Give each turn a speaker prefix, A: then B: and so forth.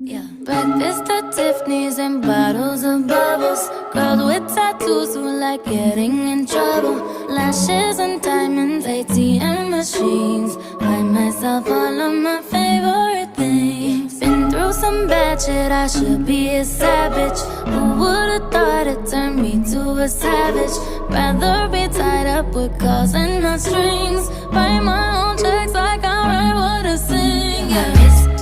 A: Yeah. Breakfast at Tiffany's and bottles of bubbles. Girls with tattoos who like getting in trouble. Lashes and diamonds, ATM machines. Buy myself all of my favorite things. Been through some bad shit, I should be a savage. Who would've thought it turned me to a savage? Rather be tied up with calls and not strings. Write my own checks like I write what I sing. Yeah.